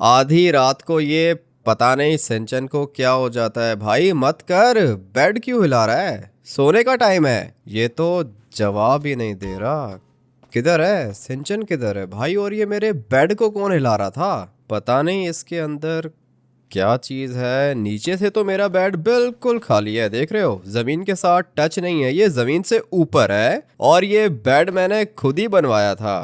आधी रात को ये पता नहीं सिंचन को क्या हो जाता है। भाई मत कर, बेड क्यों हिला रहा है? सोने का टाइम है। ये तो जवाब ही नहीं दे रहा। किधर है सिंचन, किधर है भाई? और ये मेरे बेड को कौन हिला रहा था? पता नहीं इसके अंदर क्या चीज है। नीचे से तो मेरा बेड बिल्कुल खाली है, देख रहे हो, जमीन के साथ टच नहीं है, ये जमीन से ऊपर है। और ये बेड मैंने खुद ही बनवाया था,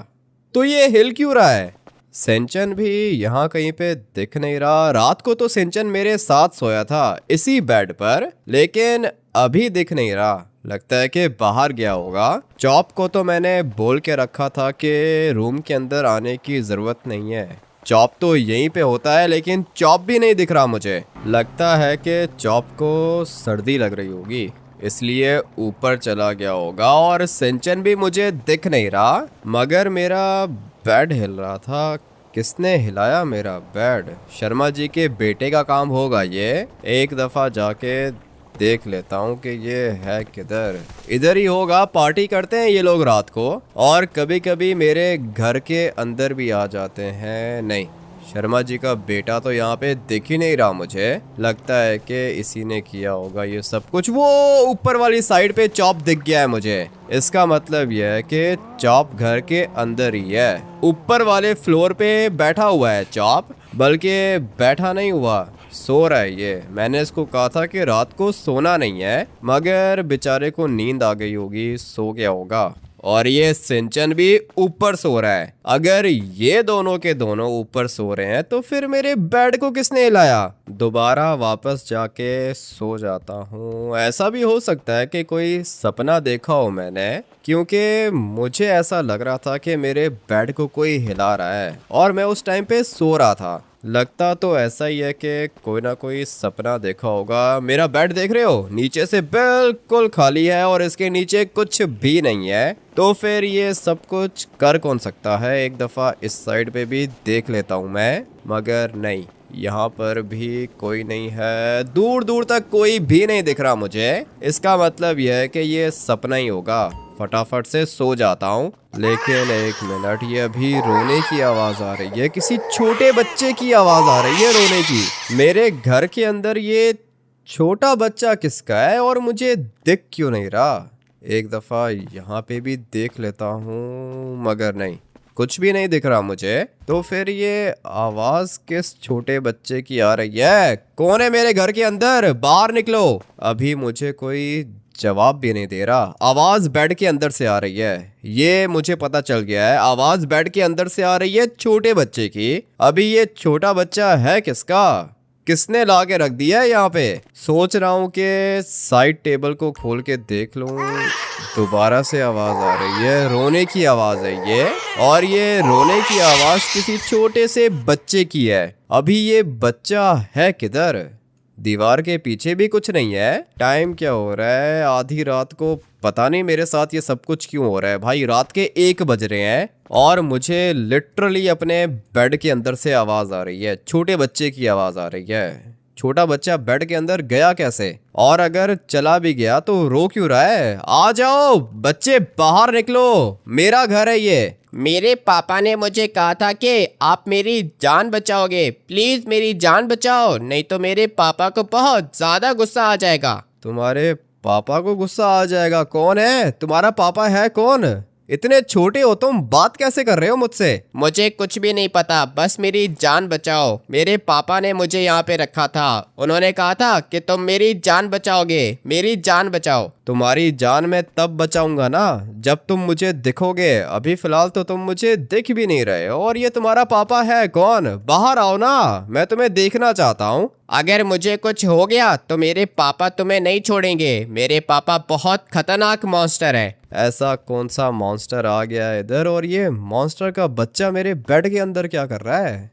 तो ये हिल क्यों रहा है? सिंचन भी यहाँ कहीं पे दिख नहीं रहा। रात को तो सिंचन मेरे साथ सोया था इसी बेड पर, लेकिन अभी दिख नहीं रहा। लगता है कि बाहर गया होगा। चॉप को तो मैंने बोल के रखा था कि रूम के अंदर आने की जरूरत नहीं है। चॉप तो यहीं पे होता है, लेकिन चॉप भी नहीं दिख रहा मुझे। लगता है कि चॉप को सर्दी लग रही होगी, इसलिए ऊपर चला गया होगा। और सिंचन भी मुझे दिख नहीं रहा, मगर मेरा बेड हिल रहा था। किसने हिलाया मेरा बेड? शर्मा जी के बेटे का काम होगा ये। एक दफा जाके देख लेता हूँ कि ये है किधर। इधर ही होगा। पार्टी करते हैं ये लोग रात को, और कभी कभी मेरे घर के अंदर भी आ जाते हैं। नहीं, शर्मा जी का बेटा तो यहाँ पे दिख ही नहीं रहा मुझे। लगता है कि इसी ने किया होगा ये सब कुछ। वो ऊपर वाली साइड पे चॉप दिख गया है मुझे। इसका मतलब यह है कि चॉप घर के अंदर ही है। ऊपर वाले फ्लोर पे बैठा हुआ है चॉप, बल्कि बैठा नहीं हुआ, सो रहा है ये। मैंने इसको कहा था कि रात को सोना नहीं है, मगर बेचारे को नींद आ गई होगी, सो गया होगा। और ये सिंचन भी ऊपर सो रहा है। अगर ये दोनों के दोनों ऊपर सो रहे हैं, तो फिर मेरे बेड को किसने हिलाया? दोबारा वापस जाके सो जाता हूँ। ऐसा भी हो सकता है कि कोई सपना देखा हो मैंने, क्योंकि मुझे ऐसा लग रहा था कि मेरे बेड को कोई हिला रहा है और मैं उस टाइम पे सो रहा था। लगता तो ऐसा ही है कि कोई ना कोई सपना देखा होगा। मेरा बेड देख रहे हो, नीचे से बिल्कुल खाली है और इसके नीचे कुछ भी नहीं है। तो फिर ये सब कुछ कर कौन सकता है? एक दफ़ा इस साइड पे भी देख लेता हूँ मैं, मगर नहीं, यहाँ पर भी कोई नहीं है। दूर दूर तक कोई भी नहीं दिख रहा मुझे। इसका मतलब यह है कि ये सपना ही होगा। फटाफट से सो जाता हूँ। लेकिन एक मिनट, ये अभी रोने की आवाज आ रही है। किसी छोटे बच्चे की आवाज आ रही है रोने की। मेरे घर के अंदर ये छोटा बच्चा किसका है और मुझे दिख क्यों नहीं रहा? एक दफा यहाँ पे भी देख लेता हूँ, मगर नहीं, कुछ भी नहीं दिख रहा मुझे। तो फिर ये आवाज किस छोटे बच्चे की आ रही है? कौन है मेरे घर के अंदर? बाहर निकलो। अभी मुझे कोई जवाब भी नहीं दे रहा। आवाज बेड के अंदर से आ रही है, ये मुझे पता चल गया है। आवाज बेड के अंदर से आ रही है छोटे बच्चे की। अभी ये छोटा बच्चा है किसका? किसने ला के रख दिया है यहाँ पे? सोच रहा हूँ कि साइड टेबल को खोल के देख लूँ। दोबारा से आवाज आ रही है, रोने की आवाज है ये। और ये रोने की आवाज किसी छोटे से बच्चे की है। अभी ये बच्चा है किधर? दीवार के पीछे भी कुछ नहीं है। टाइम क्या हो रहा है? आधी रात को। पता नहीं मेरे साथ ये सब कुछ क्यों हो रहा है भाई। रात के 1 बज रहे हैं और मुझे लिटरली अपने बेड के अंदर से आवाज आ रही है, छोटे बच्चे की आवाज आ रही है। छोटा बच्चा बेड के अंदर गया कैसे? और अगर चला भी गया तो रो क्यों रहा है? आ जाओ बच्चे, बाहर निकलो, मेरा घर है ये। मेरे पापा ने मुझे कहा था कि आप मेरी जान बचाओगे। प्लीज मेरी जान बचाओ, नहीं तो मेरे पापा को बहुत ज्यादा गुस्सा आ जाएगा। तुम्हारे पापा को गुस्सा आ जाएगा? कौन है तुम्हारा पापा? है कौन? इतने छोटे हो तुम, बात कैसे कर रहे हो मुझसे? मुझे कुछ भी नहीं पता, बस मेरी जान बचाओ। मेरे पापा ने मुझे यहाँ पे रखा था। उन्होंने कहा था कि तुम मेरी जान बचाओगे, मेरी जान बचाओ। तुम्हारी जान मैं तब बचाऊंगा ना जब तुम मुझे दिखोगे। अभी फिलहाल तो तुम मुझे दिख भी नहीं रहे हो। और ये तुम्हारा पापा है कौन? बाहर आओ ना, मैं तुम्हें देखना चाहता हूँ। अगर मुझे कुछ हो गया तो मेरे पापा तुम्हें नहीं छोड़ेंगे। मेरे पापा बहुत खतरनाक मॉन्स्टर है। ऐसा कौन सा मॉन्स्टर आ गया है इधर? और ये मॉन्स्टर का बच्चा मेरे बेड के अंदर क्या कर रहा है?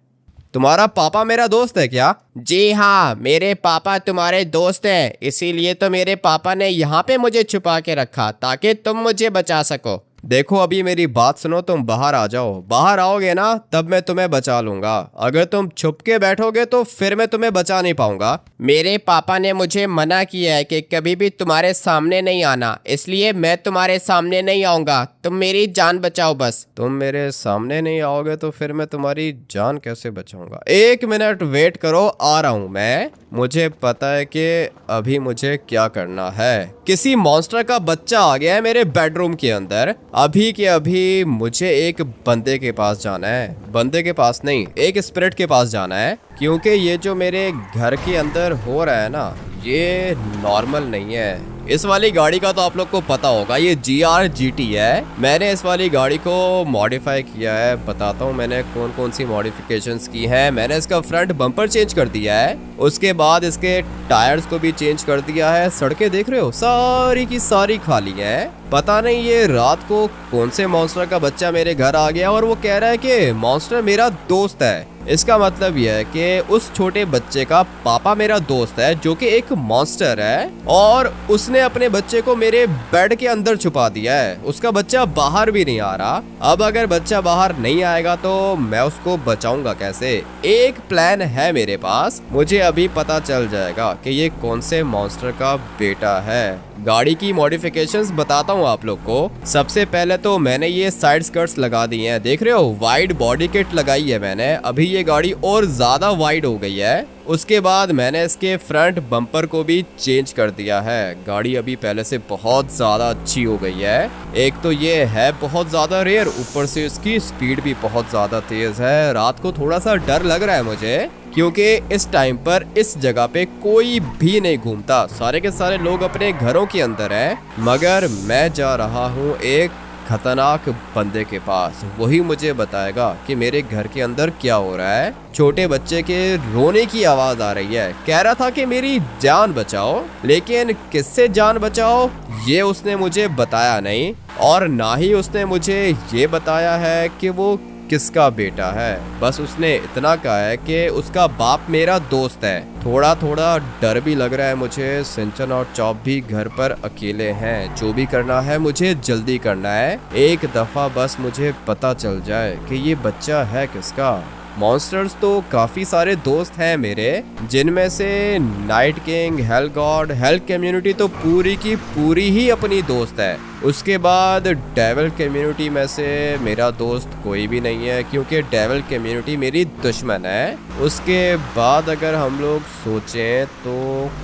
तुम्हारा पापा मेरा दोस्त है क्या? जी हाँ, मेरे पापा तुम्हारे दोस्त हैं, इसीलिए तो मेरे पापा ने यहाँ पे मुझे छुपा के रखा ताकि तुम मुझे बचा सको। देखो अभी मेरी बात सुनो, तुम बाहर आ जाओ। बाहर आओगे ना तब मैं तुम्हें बचा लूंगा। अगर तुम छुप के बैठोगे तो फिर मैं तुम्हें बचा नहीं पाऊंगा। मेरे पापा ने मुझे मना किया है कि कभी भी तुम्हारे सामने नहीं आना, इसलिए मैं तुम्हारे सामने नहीं आऊंगा। तुम मेरी जान बचाओ बस। तुम मेरे सामने नहीं आओगे तो फिर मैं तुम्हारी जान कैसे बचाऊंगा? 1 मिनट वेट करो, आ रहा हूं मैं। मुझे पता है कि अभी मुझे क्या करना है। किसी मॉन्स्टर का बच्चा आ गया है मेरे बेडरूम के अंदर। अभी के अभी मुझे एक बंदे के पास जाना है। बंदे के पास नहीं, एक स्पिरिट के पास जाना है, क्योंकि ये जो मेरे घर के अंदर हो रहा है ना, ये नॉर्मल नहीं है। इस वाली गाड़ी का तो आप लोग को पता होगा, ये GR GT है। मैंने इस वाली गाड़ी को मॉडिफाई किया है। बताता हूँ मैंने कौन कौन सी मॉडिफिकेशंस की हैं। मैंने इसका फ्रंट बम्पर चेंज कर दिया है, उसके बाद इसके टायर्स को भी चेंज कर दिया है। सड़कें देख रहे हो, सारी की सारी खाली हैं। पता नहीं ये रात को कौन से मॉन्स्टर का बच्चा मेरे घर आ गया और वो कह रहा है कि मॉन्स्टर मेरा दोस्त है। इसका मतलब यह है कि उस छोटे बच्चे का पापा मेरा दोस्त है, जो कि एक मॉन्स्टर है, और उसने अपने बच्चे को मेरे बेड के अंदर छुपा दिया है। उसका बच्चा बाहर भी नहीं आ रहा। अब अगर बच्चा बाहर नहीं आएगा तो मैं उसको बचाऊंगा कैसे? एक प्लान है मेरे पास। मुझे अभी पता चल जाएगा कि ये कौन से मॉन्स्टर का बेटा है। गाड़ी की मॉडिफिकेशंस बताता हूँ आप लोग को। सबसे पहले तो मैंने ये साइड स्कर्ट्स लगा दी हैं, देख रहे हो, वाइड बॉडी किट लगाई है मैंने। अभी ये गाड़ी और ज्यादा वाइड हो गई है। उसके बाद मैंने इसके फ्रंट बम्पर को भी चेंज कर दिया है। गाड़ी अभी पहले से बहुत ज्यादा अच्छी हो गई है। एक तो ये है बहुत ज्यादा रेयर, ऊपर से इसकी स्पीड भी बहुत ज्यादा तेज है। रात को थोड़ा सा डर लग रहा है मुझे, क्योंकि इस टाइम पर इस जगह पे कोई भी नहीं घूमता। सारे के सारे लोग अपने घरों के अंदर हैं, मगर मैं जा रहा हूँ एक खतरनाक बंदे के पास। वही मुझे बताएगा कि मेरे घर के अंदर क्या हो रहा है। छोटे बच्चे के रोने की आवाज आ रही है। कह रहा था कि मेरी जान बचाओ, लेकिन किससे जान बचाओ ये उसने मुझे बताया नहीं, और ना ही उसने मुझे ये बताया है कि वो किसका बेटा है। बस उसने इतना कहा है कि उसका बाप मेरा दोस्त है। थोड़ा थोड़ा डर भी लग रहा है मुझे। सिंचन और चॉप भी घर पर अकेले हैं। जो भी करना है मुझे जल्दी करना है। एक दफा बस मुझे पता चल जाए कि ये बच्चा है किसका। मॉन्स्टर्स तो काफी सारे दोस्त हैं मेरे, जिनमें से night king, hello God, hell community तो पूरी की पूरी ही अपनी दोस्त है। उसके बाद डेविल कम्युनिटी में से मेरा दोस्त कोई भी नहीं है, क्योंकि डेविल कम्युनिटी मेरी दुश्मन है। उसके बाद अगर हम लोग सोचें तो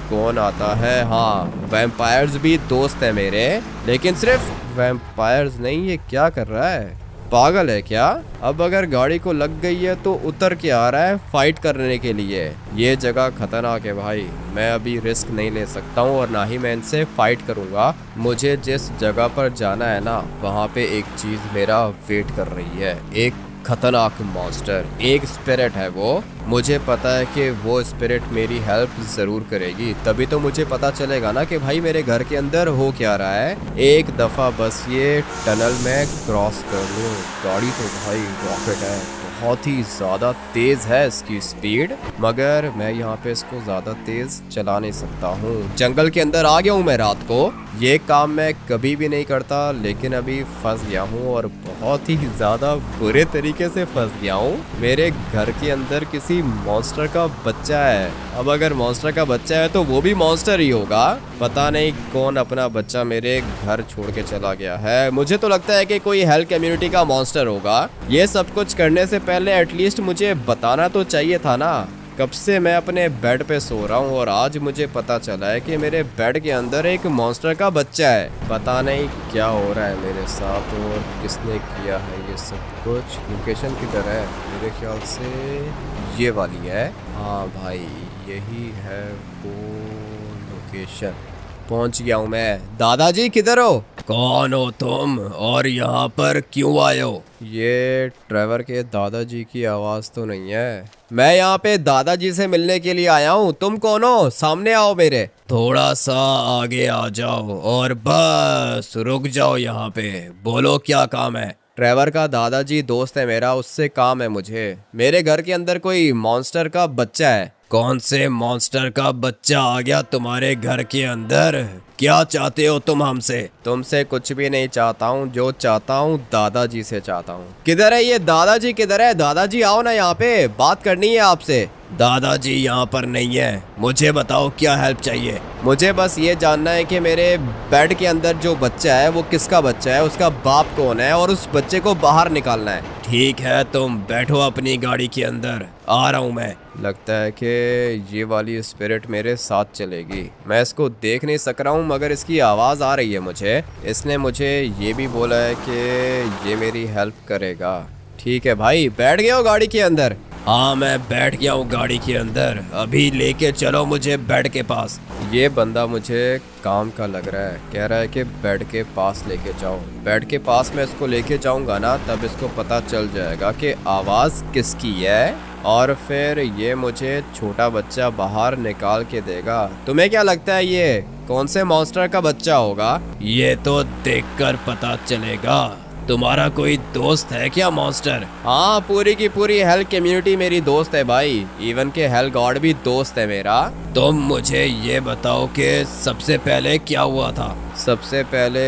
कौन आता है? हाँ, वैम्पायर्स भी दोस्त है मेरे, लेकिन सिर्फ वैम्पायर्स नहीं। ये क्या कर रहा है? पागल है क्या? अब अगर गाड़ी को लग गई है तो उतर के आ रहा है फाइट करने के लिए। ये जगह खतरनाक है भाई, मैं अभी रिस्क नहीं ले सकता हूँ और ना ही मैं इनसे फाइट करूँगा। मुझे जिस जगह पर जाना है ना, वहाँ पे एक चीज़ मेरा वेट कर रही है। एक खतरनाक मॉन्स्टर, एक स्पिरिट है वो। मुझे पता है कि वो स्पिरिट मेरी हेल्प ज़रूर करेगी, तभी तो मुझे पता चलेगा ना कि भाई मेरे घर के अंदर हो क्या रहा है। एक दफ़ा बस ये टनल में क्रॉस कर लूँ। गाड़ी तो भाई रॉकेट है, बहुत ही ज़्यादा तेज़ है इसकी स्पीड, मगर मैं यहाँ पे इसको ज़्यादा तेज़ चला नहीं सकता हूँ। जंगल के अंदर आ गया हूँ मैं रात को। ये काम मैं कभी भी नहीं करता, लेकिन अभी फंस गया हूँ और बहुत ही ज़्यादा बुरे तरीके से फंस गया हूँ। मेरे घर के अंदर किसी मॉन्स्टर का बच्चा है। अब अगर मॉन्स्टर का बच्चा है तो वो भी मॉन्स्टर ही होगा। पता नहीं कौन अपना बच्चा मेरे घर छोड़ के चला गया है। मुझे तो लगता है कि कोई हेल कम्युनिटी का मॉन्स्टर होगा। ये सब कुछ करने से पहले एटलीस्ट मुझे बताना तो चाहिए था ना। कब से मैं अपने बेड पे सो रहा हूँ और आज मुझे पता चला है कि मेरे बेड के अंदर एक मॉन्स्टर का बच्चा है। पता नहीं क्या हो रहा है मेरे साथ और किसने किया है ये सब कुछ। लोकेशन किधर है? मेरे ख्याल से ये वाली है। हाँ भाई, यही है वो लोकेशन। पहुंच गया हूँ मैं। दादाजी किधर हो? कौन हो तुम और यहाँ पर क्यों आए हो? ये ट्रेवर के दादाजी की आवाज़ तो नहीं है। मैं यहाँ पे दादाजी से मिलने के लिए आया हूँ। तुम कौन हो? सामने आओ मेरे। थोड़ा सा आगे आ जाओ और बस रुक जाओ यहाँ पे। बोलो क्या काम है? ट्रेवर का दादाजी दोस्त है मेरा, उससे काम है मुझे। मेरे घर के अंदर कोई मॉन्स्टर का बच्चा है। कौन से मॉन्स्टर का बच्चा आ गया तुम्हारे घर के अंदर? क्या चाहते हो तुम हमसे? तुमसे कुछ भी नहीं चाहता हूँ, जो चाहता हूँ दादाजी से चाहता हूँ। किधर है ये दादाजी? किधर है दादाजी? आओ ना यहाँ पे, बात करनी है आपसे। दादाजी यहाँ पर नहीं है। मुझे बताओ क्या हेल्प चाहिए? मुझे बस ये जानना है कि मेरे बेड के अंदर जो बच्चा है वो किसका बच्चा है, उसका बाप कौन है, और उस बच्चे को बाहर निकालना है। ठीक है, तुम बैठो अपनी गाड़ी के अंदर, आ रहा हूँ मैं। लगता है कि ये वाली स्पिरिट मेरे साथ चलेगी। मैं इसको देख नहीं सक रहा हूँ मगर इसकी आवाज़ आ रही है मुझे। इसने मुझे ये भी बोला है कि ये मेरी हेल्प करेगा। ठीक है भाई, बैठ गए हो गाड़ी के अंदर? हाँ, मैं बैठ गया हूँ गाड़ी के अंदर। अभी लेके चलो मुझे बेड के पास। ये बंदा मुझे काम का लग रहा है। कह रहा है कि बेड के पास लेके जाओ। बेड के पास मैं इसको लेके जाऊंगा ना, तब इसको पता चल जाएगा कि आवाज़ किसकी है, और फिर ये मुझे छोटा बच्चा बाहर निकाल के देगा। तुम्हें क्या लगता है ये कौन से मॉन्स्टर का बच्चा होगा? ये तो देखकर पता चलेगा। तुम्हारा कोई दोस्त है क्या मॉन्स्टर? हाँ, पूरी की पूरी हेल कम्युनिटी मेरी दोस्त है भाई। इवन के हेल गॉड भी दोस्त है मेरा। तुम मुझे ये बताओ कि सबसे पहले क्या हुआ था? सबसे पहले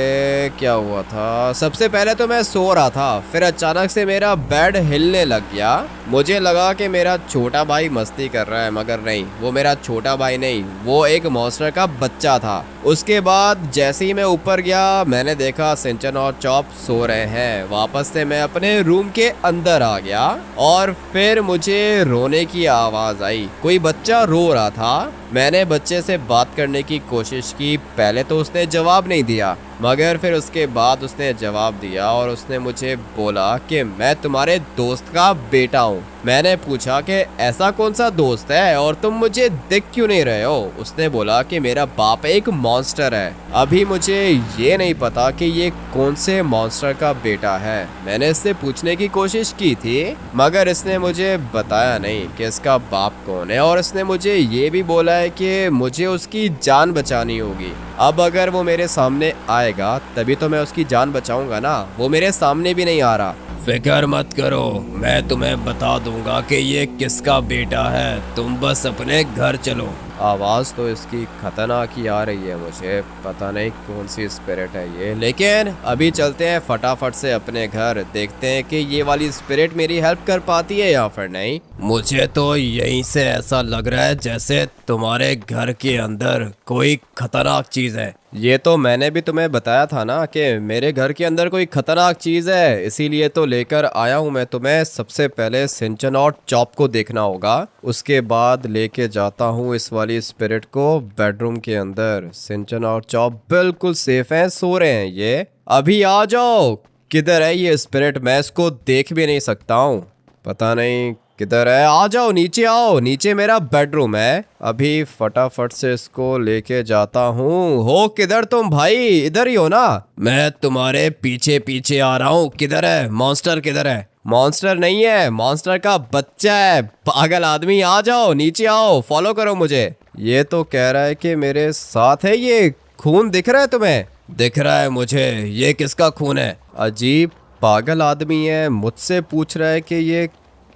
क्या हुआ था? सबसे पहले तो मैं सो रहा था, फिर अचानक से मेरा बेड हिलने लग गया। मुझे लगा कि मेरा छोटा भाई मस्ती कर रहा है, मगर नहीं, वो मेरा छोटा भाई नहीं, वो एक मॉन्स्टर का बच्चा था। उसके बाद जैसे ही मैं ऊपर गया, मैंने देखा सिंचन और चॉप सो रहे हैं। वापस से मैं अपने रूम के अंदर आ गया और फिर मुझे रोने की आवाज़ आई। कोई बच्चा रो रहा था। मैंने बच्चे से बात करने की कोशिश की। पहले तो उसने जवाब नहीं दिया, मगर फिर उसके बाद उसने जवाब दिया और उसने मुझे बोला कि मैं तुम्हारे दोस्त का बेटा हूँ। मैंने पूछा कि ऐसा कौन सा दोस्त है और तुम मुझे दिख क्यों नहीं रहे हो? उसने बोला कि मेरा बाप एक मॉन्स्टर है। अभी मुझे ये नहीं पता कि ये कौन से मॉन्स्टर का बेटा है। मैंने इससे पूछने की कोशिश की थी, मगर इसने मुझे बताया नहीं कि इसका बाप कौन है, और इसने मुझे ये भी बोला है कि मुझे उसकी जान बचानी होगी। अब अगर वो मेरे सामने आएगा तभी तो मैं उसकी जान बचाऊंगा ना। वो मेरे सामने भी नहीं आ रहा। फिक्र मत करो, मैं तुम्हें बता दूंगा कि ये किसका बेटा है। तुम बस अपने घर चलो। आवाज़ तो इसकी खतरनाक ही आ रही है मुझे। पता नहीं कौन सी स्पिरिट है ये, लेकिन अभी चलते हैं फटाफट से अपने घर। देखते हैं कि ये वाली स्पिरिट मेरी हेल्प कर पाती है या फिर नहीं। मुझे तो यहीं से ऐसा लग रहा है जैसे तुम्हारे घर के अंदर कोई खतरनाक चीज़ है। ये तो मैंने भी तुम्हें बताया था ना कि मेरे घर के अंदर कोई खतरनाक चीज़ है, इसीलिए तो लेकर आया हूँ मैं तुम्हें। सबसे पहले सिंचन और चॉप को देखना होगा, उसके बाद लेके जाता हूँ इस वाली स्पिरिट को बेडरूम के अंदर। सिंचन और चॉप बिल्कुल सेफ हैं, सो रहे हैं ये। अभी आ जाओ। किधर है ये स्पिरिट? मैं इसको देख भी नहीं सकता हूँ, पता नहीं किधर है। आ जाओ, नीचे आओ। नीचे मेरा बेडरूम है। अभी फटाफट से इसको लेके जाता हूँ। हो किधर तुम भाई? इधर ही हो ना? मैं तुम्हारे पीछे पीछे आ रहा हूँ। किधर है मॉन्स्टर? किधर है? मॉन्स्टर नहीं है, मॉन्स्टर का बच्चा है। पागल आदमी, आ जाओ, नीचे आओ, फॉलो करो मुझे। ये तो कह रहा है कि मेरे साथ है। ये खून दिख रहा है तुम्हें? दिख रहा है मुझे। ये किसका खून है? अजीब पागल आदमी है, मुझसे पूछ रहा है कि ये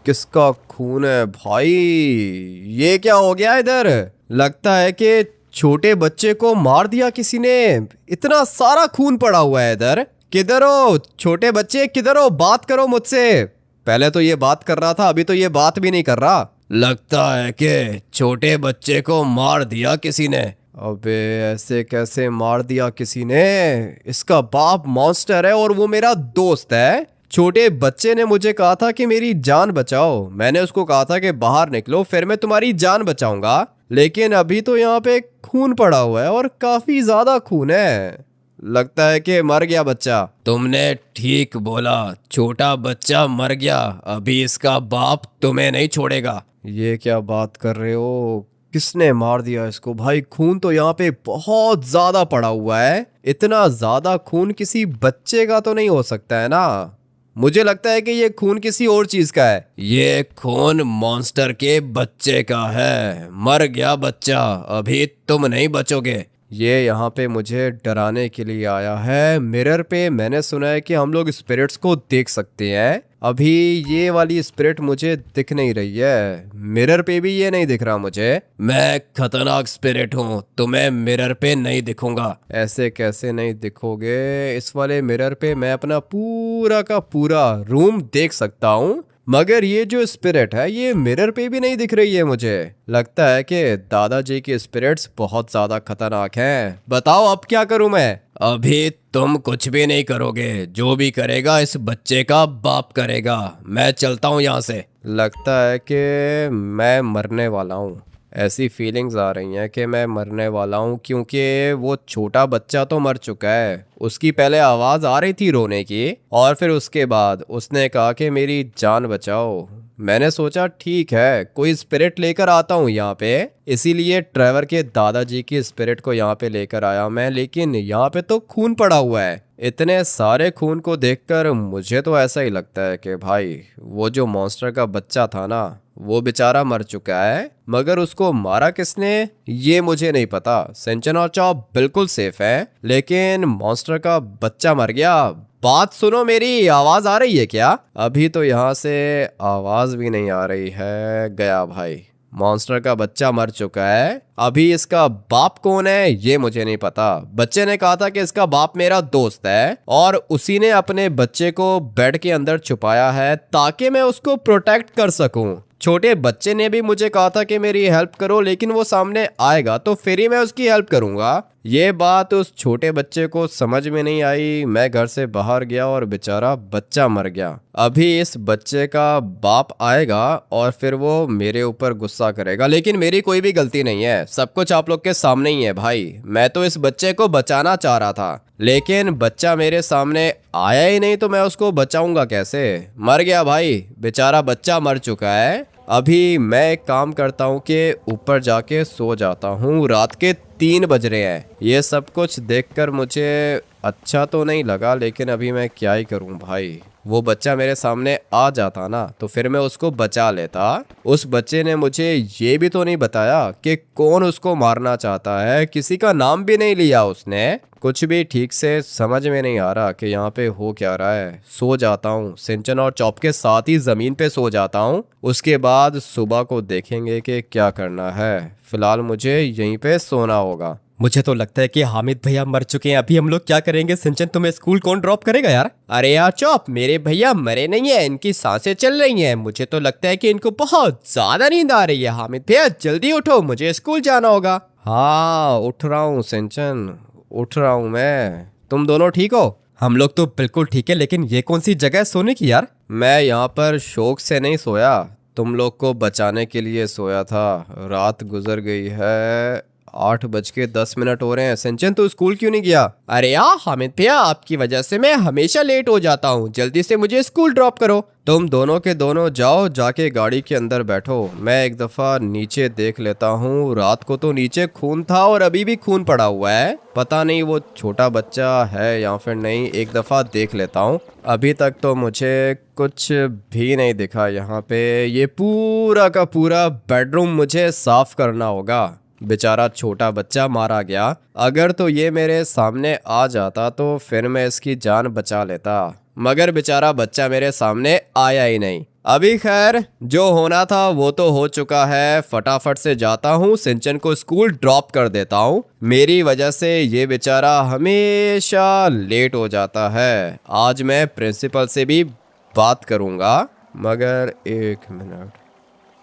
किसका खून है। भाई ये क्या हो गया इधर? लगता है कि छोटे बच्चे को मार दिया किसी ने। इतना सारा खून पड़ा हुआ है इधर। किधर हो छोटे बच्चे? किधर हो? बात करो मुझसे। पहले तो ये बात कर रहा था, अभी तो ये बात भी नहीं कर रहा। लगता है कि छोटे बच्चे को मार दिया किसी ने। अबे ऐसे कैसे मार दिया किसी ने? इसका बाप मॉन्स्टर है और वो मेरा दोस्त है। छोटे बच्चे ने मुझे कहा था कि मेरी जान बचाओ। मैंने उसको कहा था कि बाहर निकलो, फिर मैं तुम्हारी जान बचाऊंगा। लेकिन अभी तो यहाँ पे खून पड़ा हुआ है और काफी ज्यादा खून है। लगता है कि मर गया बच्चा। तुमने ठीक बोला, छोटा बच्चा मर गया। अभी इसका बाप तुम्हें नहीं छोड़ेगा। ये क्या बात कर रहे हो? किसने मार दिया इसको? भाई खून तो यहाँ पे बहुत ज्यादा पड़ा हुआ है। इतना ज्यादा खून किसी बच्चे का तो नहीं हो सकता है ना। मुझे लगता है कि ये खून किसी और चीज का है। ये खून मॉन्स्टर के बच्चे का है। मर गया बच्चा, अभी तुम नहीं बचोगे। ये यहाँ पे मुझे डराने के लिए आया है। मिरर पे मैंने सुना है कि हम लोग स्पिरिट्स को देख सकते हैं। अभी ये वाली स्पिरिट मुझे दिख नहीं रही है, मिरर पे भी ये नहीं दिख रहा मुझे। मैं खतरनाक स्पिरिट हूँ, तुम्हें मिरर पे नहीं दिखूंगा। ऐसे कैसे नहीं दिखोगे? इस वाले मिरर पे मैं अपना पूरा का पूरा रूम देख सकता हूँ, मगर ये जो स्पिरिट है ये मिरर पे भी नहीं दिख रही है मुझे। लगता है कि दादाजी की स्पिरिट्स बहुत ज्यादा खतरनाक हैं। बताओ अब क्या करूं मैं? अभी तुम कुछ भी नहीं करोगे, जो भी करेगा इस बच्चे का बाप करेगा। मैं चलता हूँ यहाँ से। लगता है कि मैं मरने वाला हूँ। ऐसी फीलिंग्स आ रही हैं कि मैं मरने वाला हूँ, क्योंकि वो छोटा बच्चा तो मर चुका है। उसकी पहले आवाज़ आ रही थी रोने की, और फिर उसके बाद उसने कहा कि मेरी जान बचाओ। मैंने सोचा ठीक है, कोई स्पिरिट लेकर आता हूँ यहाँ पे, इसीलिए ट्रेवर के दादाजी की स्पिरिट को यहाँ पे लेकर आया मैं। लेकिन यहाँ पे तो खून पड़ा हुआ है। इतने सारे खून को देखकर मुझे तो ऐसा ही लगता है कि भाई वो जो मॉन्स्टर का बच्चा था ना, वो बेचारा मर चुका है, मगर उसको मारा किसने ये मुझे नहीं पता। सेंचन और चॉप बिल्कुल सेफ है, लेकिन मॉन्स्टर का बच्चा मर गया। बात सुनो, मेरी आवाज आ रही है क्या? अभी तो यहाँ से आवाज भी नहीं आ रही है। गया भाई, मॉन्स्टर का बच्चा मर चुका है। अभी इसका बाप कौन है ये मुझे नहीं पता। बच्चे ने कहा था कि इसका बाप मेरा दोस्त है, और उसी ने अपने बच्चे को बेड के अंदर छुपाया है ताकि मैं उसको प्रोटेक्ट कर सकूं। छोटे बच्चे ने भी मुझे कहा था कि मेरी हेल्प करो, लेकिन वो सामने आएगा तो फिर ही मैं उसकी हेल्प करूंगा। ये बात उस छोटे बच्चे को समझ में नहीं आई। मैं घर से बाहर गया और बेचारा बच्चा मर गया। अभी इस बच्चे का बाप आएगा और फिर वो मेरे ऊपर गुस्सा करेगा, लेकिन मेरी कोई भी गलती नहीं है। सब कुछ आप लोग के सामने ही है भाई। मैं तो इस बच्चे को बचाना चाह रहा था, लेकिन बच्चा मेरे सामने आया ही नहीं, तो मैं उसको बचाऊंगा कैसे? मर गया भाई, बेचारा बच्चा मर चुका है। अभी मैं एक काम करता हूँ कि ऊपर जाके सो जाता हूँ। रात के 3 बज रहे हैं। ये सब कुछ देखकर मुझे अच्छा तो नहीं लगा, लेकिन अभी मैं क्या ही करूँ भाई। वो बच्चा मेरे सामने आ जाता ना तो फिर मैं उसको बचा लेता। उस बच्चे ने मुझे ये भी तो नहीं बताया कि कौन उसको मारना चाहता है। किसी का नाम भी नहीं लिया उसने। कुछ भी ठीक से समझ में नहीं आ रहा कि यहाँ पे हो क्या रहा है। सो जाता हूँ, सिंचन और चॉप के साथ ही जमीन पे सो जाता हूँ। उसके बाद सुबह को देखेंगे कि क्या करना है। फिलहाल मुझे यहीं पे सोना होगा। मुझे तो लगता है कि हामिद भैया मर चुके हैं। अभी हम लोग क्या करेंगे? सिंचन, तुम्हें स्कूल कौन ड्रॉप करेगा यार? अरे यार चॉप, मेरे भैया मरे नहीं है, इनकी सांसें चल रही हैं। मुझे तो लगता है कि इनको बहुत ज्यादा नींद आ रही है। हामिद भैया जल्दी उठो, मुझे स्कूल जाना होगा। हाँ उठ रहा हूँ सिंचन, उठ रहा हूँ मैं। तुम दोनों ठीक हो? हम लोग तो बिल्कुल ठीक है, लेकिन ये कौन सी जगह है सोने की यार? मैं यहाँ पर शौक से नहीं सोया, तुम लोग को बचाने के लिए सोया था। रात गुजर गई है, 8:10 हो रहे हैं। सिंचन तू स्कूल क्यों नहीं गया? अरे यार हामिद भैया, आपकी वजह से मैं हमेशा लेट हो जाता हूँ। जल्दी से मुझे स्कूल ड्रॉप करो। तुम दोनों के दोनों जाओ, जाके गाड़ी के अंदर बैठो। मैं एक दफा नीचे देख लेता हूँ। रात को तो नीचे खून था और अभी भी खून पड़ा हुआ है। पता नहीं वो छोटा बच्चा है या फिर नहीं, एक दफा देख लेता हूँ। अभी तक तो मुझे कुछ भी नहीं दिखा यहाँ पे। ये पूरा का पूरा बेडरूम मुझे साफ करना होगा। बेचारा छोटा बच्चा मारा गया। अगर तो ये मेरे सामने आ जाता तो फिर मैं इसकी जान बचा लेता, मगर बेचारा बच्चा मेरे सामने आया ही नहीं। अभी खैर, जो होना था वो तो हो चुका है। फटाफट से जाता हूँ, सिंचन को स्कूल ड्रॉप कर देता हूँ। मेरी वजह से ये बेचारा हमेशा लेट हो जाता है। आज मैं प्रिंसिपल से भी बात करूँगा, मगर 1 मिनट।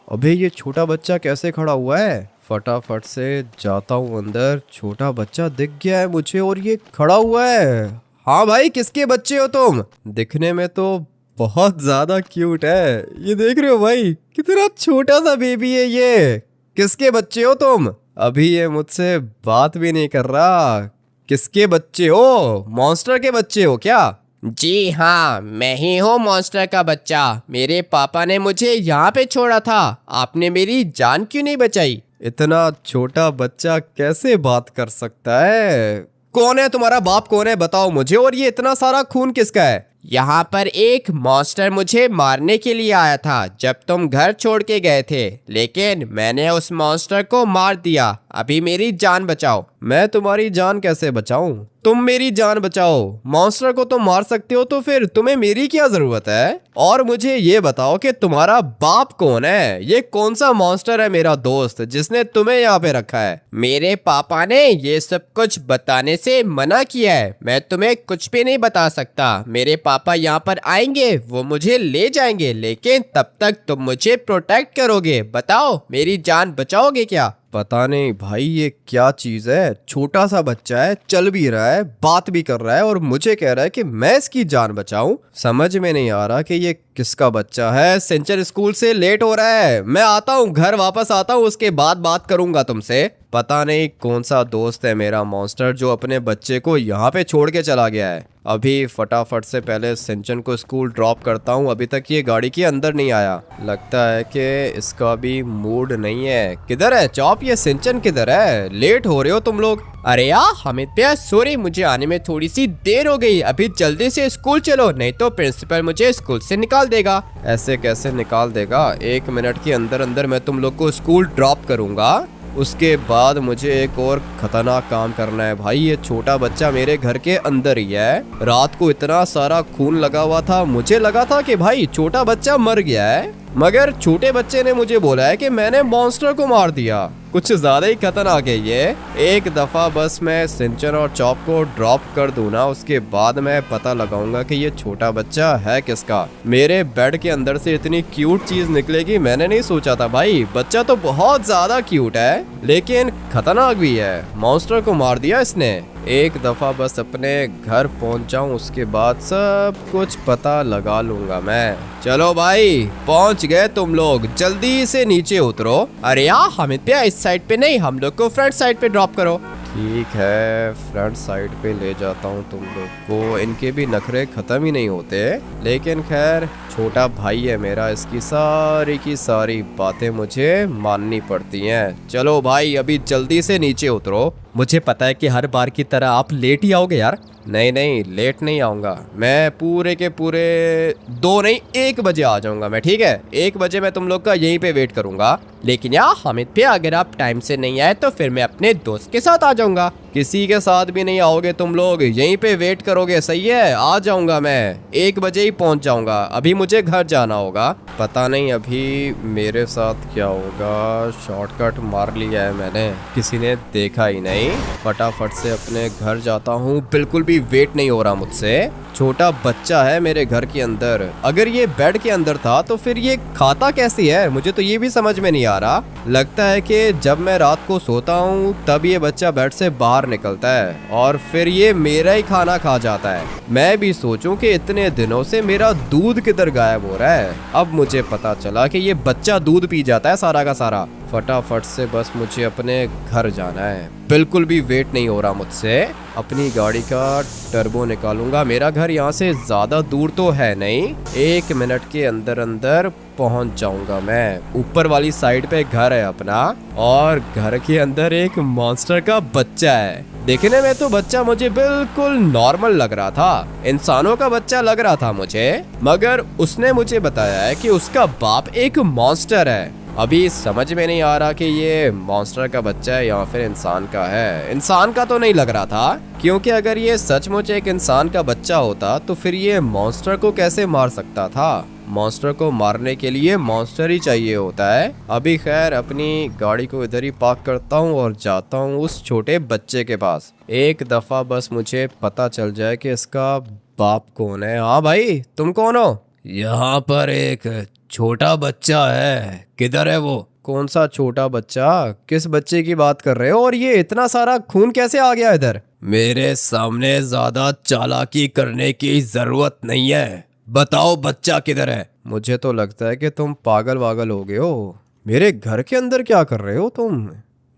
अबे ये छोटा बच्चा कैसे खड़ा हुआ है? फटाफट से जाता हूँ अंदर। छोटा बच्चा दिख गया है मुझे और ये खड़ा हुआ है। हाँ भाई, किसके बच्चे हो तुम? दिखने में तो बहुत ज्यादा क्यूट है। ये देख रहे हो भाई, कितना छोटा सा बेबी है ये। किसके बच्चे हो तुम? अभी ये मुझसे बात भी नहीं कर रहा। किसके बच्चे हो? मॉन्स्टर के बच्चे हो क्या? जी हाँ, मैं ही हूँ मॉन्स्टर का बच्चा। मेरे पापा ने मुझे यहाँ पे छोड़ा था। आपने मेरी जान क्यों नहीं बचाई? इतना छोटा बच्चा कैसे बात कर सकता है? कौन है तुम्हारा बाप? कौन है बताओ मुझे। और ये इतना सारा खून किसका है? यहाँ पर एक मॉन्स्टर मुझे मारने के लिए आया था जब तुम घर छोड़ के गए थे, लेकिन मैंने उस मॉन्स्टर को मार दिया। अभी मेरी जान बचाओ। मैं तुम्हारी जान कैसे बचाऊं? तुम मेरी जान बचाओ। मॉन्स्टर को तुम मार सकते हो तो फिर तुम्हें मेरी क्या जरूरत है? और मुझे ये बताओ कि तुम्हारा बाप कौन है? ये कौन सा मॉन्स्टर है मेरा दोस्त जिसने तुम्हें यहाँ पे रखा है? मेरे पापा ने ये सब कुछ बताने से मना किया है। मैं तुम्हें कुछ भी नहीं बता सकता। मेरे पापा यहाँ पर आएंगे, वो मुझे ले जाएंगे, लेकिन तब तक तुम मुझे प्रोटेक्ट करोगे। बताओ मेरी जान बचाओगे क्या? पता नहीं भाई ये क्या चीज है। छोटा सा बच्चा है, चल भी रहा है, बात भी कर रहा है और मुझे कह रहा है कि मैं इसकी जान बचाऊं। समझ में नहीं आ रहा कि ये किसका बच्चा है। सिंचन स्कूल से लेट हो रहा है, मैं आता हूँ, घर वापस आता हूँ, उसके बाद बात करूंगा तुमसे। पता नहीं कौन सा दोस्त है मेरा मॉन्स्टर जो अपने बच्चे को यहाँ पे छोड़ के चला गया है। अभी फटाफट से पहले सिंचन को स्कूल ड्रॉप करता हूँ। अभी तक ये गाड़ी के अंदर नहीं आया, लगता है कि इसका भी मूड नहीं है। किधर है चॉप? ये सिंचन किधर है? लेट हो रहे हो तुम लोग। अरे यार हामिद भैया, सॉरी, मुझे आने में थोड़ी सी देर हो गई। अभी जल्दी से स्कूल चलो, नहीं तो प्रिंसिपल मुझे स्कूल से निकाल देगा। ऐसे कैसे निकाल देगा? 1 मिनट के अंदर अंदर मैं तुम लोग को स्कूल ड्रॉप करूंगा। उसके बाद मुझे एक और खतरनाक काम करना है भाई। ये छोटा बच्चा मेरे घर के अंदर ही है। रात को इतना सारा खून लगा हुआ था, मुझे लगा था कि भाई छोटा बच्चा मर गया है, मगर छोटे बच्चे ने मुझे बोला है कि मैंने मॉन्स्टर को मार दिया। कुछ ज्यादा ही खतरनाक है ये। एक दफा बस मैं सिंचन और चॉप को ड्रॉप कर दूं ना, उसके बाद मैं पता लगाऊंगा कि ये छोटा बच्चा है किसका। मेरे बेड के अंदर से इतनी क्यूट चीज निकलेगी मैंने नहीं सोचा था भाई। बच्चा तो बहुत ज्यादा क्यूट है लेकिन खतरनाक भी है। मॉन्स्टर को मार दिया इसने। एक दफा बस अपने घर पहुंच जाऊं, उसके बाद सब कुछ पता लगा लूंगा मैं। चलो भाई पहुंच गए तुम लोग, जल्दी से नीचे उतरो। अरे यार हामिद भैया, इस साइड पे नहीं, हम लोग को फ्रंट साइड पे ड्रॉप करो। ठीक है, फ्रंट साइड पे ले जाता हूँ तुम लोग को। इनके भी नखरे खत्म ही नहीं होते, लेकिन खैर छोटा भाई है मेरा, इसकी सारी की सारी बातें मुझे माननी पड़ती हैं। चलो भाई अभी जल्दी से नीचे उतरो। मुझे पता है कि हर बार की तरह आप लेट ही आओगे यार। नहीं नहीं, लेट नहीं आऊंगा मैं। पूरे के पूरे 2 नहीं 1 बजे आ जाऊंगा मैं, ठीक है? 1 बजे मैं तुम लोग का यहीं पे वेट करूंगा। लेकिन यार हामिद भैया, अगर आप टाइम से नहीं आए तो फिर मैं अपने दोस्त के साथ आ जाऊंगा। किसी के साथ भी नहीं आओगे तुम लोग, यहीं पे वेट करोगे, सही है? आ जाऊंगा मैं, 1 बजे ही पहुंच जाऊंगा। अभी मुझे घर जाना होगा। पता नहीं अभी मेरे साथ क्या होगा। शॉर्टकट मार लिया है मैंने, किसी ने देखा ही नहीं। फटाफट से अपने घर जाता हूँ, बिल्कुल भी वेट नहीं हो रहा मुझसे। छोटा बच्चा है मेरे घर के अंदर। अगर ये बेड के अंदर था तो फिर ये खाता कैसी है? मुझे तो ये भी समझ में नहीं आ रहा। लगता है कि जब मैं रात को सोता हूँ तब ये बच्चा बेड से बाहर निकलता है और फिर ये मेरा ही खाना खा जाता है। मैं भी सोचूं कि इतने दिनों से मेरा दूध किधर गायब हो रहा है। अब मुझे पता चला कि ये बच्चा दूध पी जाता है सारा का सारा। फटाफट से बस मुझे अपने घर जाना है, बिल्कुल भी वेट नहीं हो रहा मुझसे। अपनी गाड़ी का टर्बो निकालूंगा। मेरा घर यहाँ से ज्यादा दूर तो है नहीं, 1 मिनट के अंदर अंदर पहुंच जाऊंगा मैं। ऊपर वाली साइड पे घर है अपना और घर के अंदर एक मॉन्स्टर का बच्चा है। देखने में तो बच्चा मुझे बिल्कुल नॉर्मल लग रहा था, इंसानों का बच्चा लग रहा था मुझे, मगर उसने मुझे बताया है कि उसका बाप एक मॉन्स्टर है। अभी समझ में नहीं आ रहा कि ये मॉन्स्टर का बच्चा है या फिर इंसान का है। इंसान का तो नहीं लग रहा था, क्योंकि अगर ये सचमुच एक इंसान का बच्चा होता तो फिर ये मॉन्स्टर को कैसे मार सकता था? मॉन्स्टर को मारने के लिए मॉन्स्टर ही चाहिए होता है। अभी खैर अपनी गाड़ी को इधर ही पार्क करता हूँ और जाता हूँ उस छोटे बच्चे के पास। एक दफा बस मुझे पता चल जाए कि इसका बाप कौन है। हाँ भाई, तुम कौन हो? यहाँ पर एक छोटा बच्चा है, किधर है वो? कौन सा छोटा बच्चा? किस बच्चे की बात कर रहे हो? और ये इतना सारा खून कैसे आ गया इधर? मेरे सामने ज्यादा चालाकी करने की जरूरत नहीं है, बताओ बच्चा किधर है? मुझे तो लगता है कि तुम पागल वागल हो गए हो। मेरे घर के अंदर क्या कर रहे हो तुम?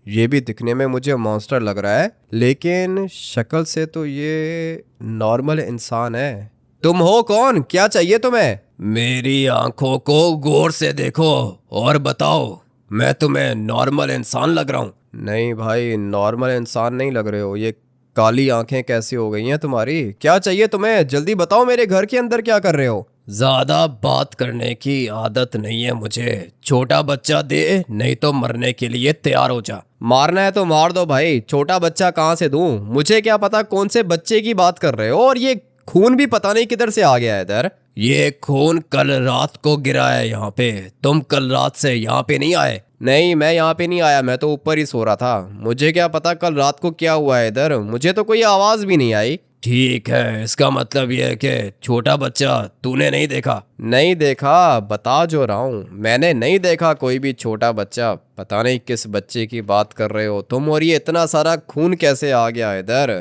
ये भी दिखने में मुझे मॉन्स्टर लग रहा है, लेकिन शक्ल से तो ये नॉर्मल इंसान है। तुम हो कौन? क्या चाहिए तुम्हें? मेरी आंखों को गौर से देखो और बताओ, मैं तुम्हें नॉर्मल इंसान लग रहा हूँ? नहीं भाई, नॉर्मल इंसान नहीं लग रहे हो। ये काली आंखें कैसी हो गई हैं तुम्हारी? क्या चाहिए तुम्हें? जल्दी बताओ, मेरे घर के अंदर क्या कर रहे हो? ज्यादा बात करने की आदत नहीं है मुझे। छोटा बच्चा दे, नहीं तो मरने के लिए तैयार हो जा। मारना है तो मार दो भाई, छोटा बच्चा कहाँ से दूं? मुझे क्या पता कौन से बच्चे की बात कर रहे हो, और ये खून भी पता नहीं किधर से आ गया है इधर। ये खून कल रात को गिरा है यहाँ पे। तुम कल रात से यहाँ पे नहीं आए? नहीं, मैं यहाँ पे नहीं आया, मैं तो ऊपर ही सो रहा था। मुझे क्या पता कल रात को क्या हुआ है इधर, मुझे तो कोई आवाज भी नहीं आई। ठीक है, इसका मतलब ये है कि छोटा बच्चा तूने नहीं देखा? नहीं देखा, बता जो रहा हूँ, मैंने नहीं देखा कोई भी छोटा बच्चा। पता नहीं किस बच्चे की बात कर रहे हो तुम, और ये इतना सारा खून कैसे आ गया इधर?